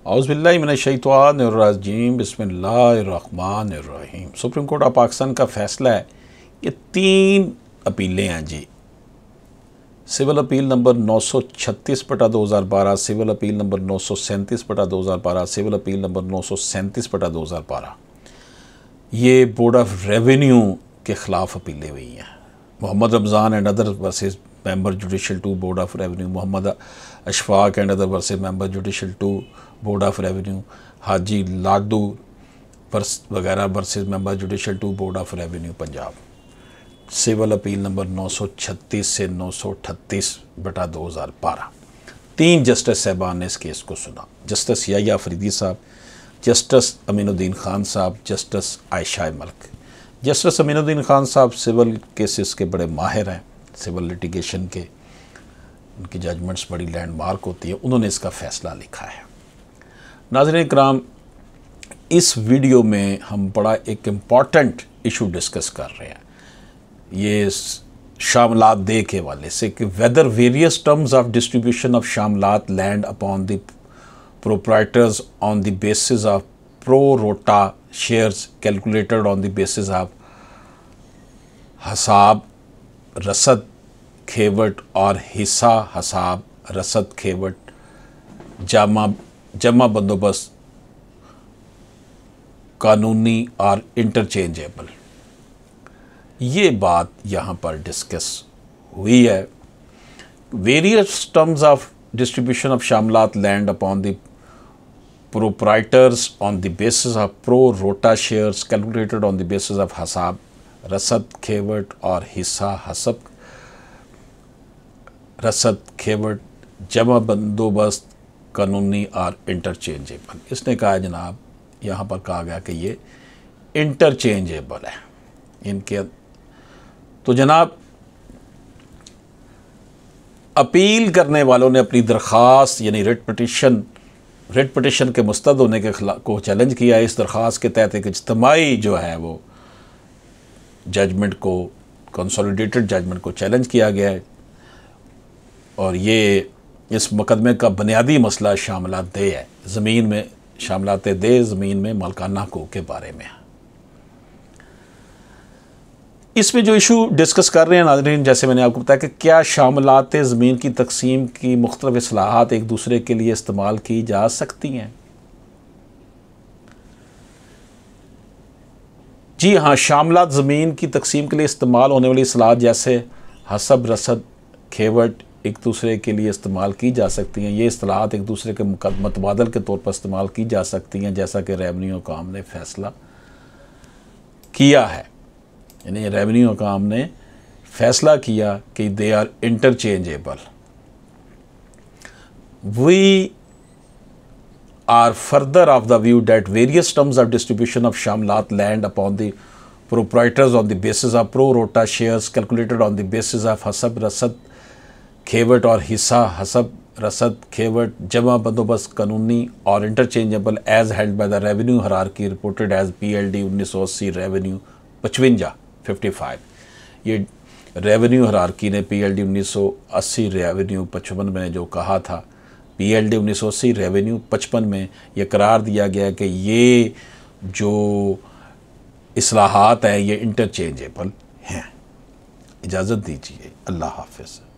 औज़ुबिल्लाहि मिनश्शैतानिर्रजीम बिस्मिल्लाहिर्रहमानिर्रहीम। Supreme court of Pakistan का फ़ैसला है कि 3 अपीलें हैं जी। Civil appeal number 936/2012, civil appeal number 937/2012, civil appeal number 937/2012, ये बोर्ड ऑफ रेवेन्यू के ख़िलाफ़ अपीलें हुई हैं। Mohammad Ramzan and other versus member judicial two board of revenue, Mohammad Ashfaq and other versus member judicial two board of revenue, Haji Ladu वगैरह versus member judicial two board of revenue Punjab. Civil appeal number 936 से 938/2012। 3 justice साहबान ने इस case को सुना। जस्टिस याह्या अफरीदी साहब, justice Aminuddin Khan साहब, justice Ayesha Malik. Justice Aminuddin Khan साहब civil cases के बड़े माहिर हैं, सिविल लिटिगेशन के, उनकी जजमेंट्स बड़ी लैंडमार्क होती है। उन्होंने इसका फ़ैसला लिखा है। नाज़रीन इकराम, इस वीडियो में हम बड़ा एक इम्पॉर्टेंट इशू डिस्कस कर रहे हैं। ये शामलात दे के वाले से कि whether various terms of distribution of shamlat land upon the proprietors on the basis of pro rata shares calculated on the basis of hasab rasad khewat और हिस्सा हसाब रसद खेवट जमा बंदोबस्त कानूनी और इंटरचेंजेबल, ये बात यहाँ पर डिस्कस हुई है। Various terms of distribution of shamlat land upon the proprietors on the basis of pro rata shares calculated on the basis of hasab rasad khewat और हिस्सा हसब रसद खेवट जमा बंदोबस्त कानूनी और इंटरचेंजेबल। इसने कहा जनाब, यहाँ पर कहा गया कि ये इंटरचेंजेबल है इनके। तो जनाब, अपील करने वालों ने अपनी दरख्वास्त यानी रिट पिटिशन के मुस्तद होने के खिलाफ को चैलेंज किया। इस दरख्वास्त के तहत एक इज्तिमाई जो है वो जजमेंट को, कंसोलिडेटेड जजमेंट को चैलेंज किया गया है। और ये इस मुकदमे का बुनियादी मसला शामलात दे है, ज़मीन में शामलात दे ज़मीन में मालकाना हकूक़ के बारे में। इसमें जो इशू डिस्कस कर रहे हैं नाज़रीन, जैसे मैंने आपको बताया कि क्या शामलात ज़मीन की तकसीम की मुख्तलिफ इस्लाहात एक दूसरे के लिए इस्तेमाल की जा सकती हैं। जी हाँ, शामलात ज़मीन की तकसीम के लिए इस्तेमाल होने वाली इस्लाहात जैसे हसब रसद खेवट एक दूसरे के लिए इस्तेमाल की जा सकती हैं। ये इस्तेलाहात एक दूसरे के मतबादल के तौर पर इस्तेमाल की जा सकती हैं, जैसा कि रेवेन्यू हुकाम ने फ़ैसला किया है। यानी रेवेन्यू हुकाम ने फ़ैसला किया कि they are interchangeable. We are further of the view that various terms of distribution of shamlat land upon the proprietors on the basis of pro rata shares calculated on the basis of hasab rasad khewat और हिस्सा हसब रसद खेवट जमा बंदोबस्त कानूनी और interchangeable as held by the revenue hierarchy reported as PLD 1980 revenue 55। ये revenue hierarchy ने PLD 1980 revenue 55 में जो कहा था, PLD 1980 रेवेन्यू 55 में ये करार दिया गया कि ये जो इस्लाहात हैं ये इंटरचेंजेबल हैं। इजाज़त दीजिए, अल्लाह हाफ़िज़।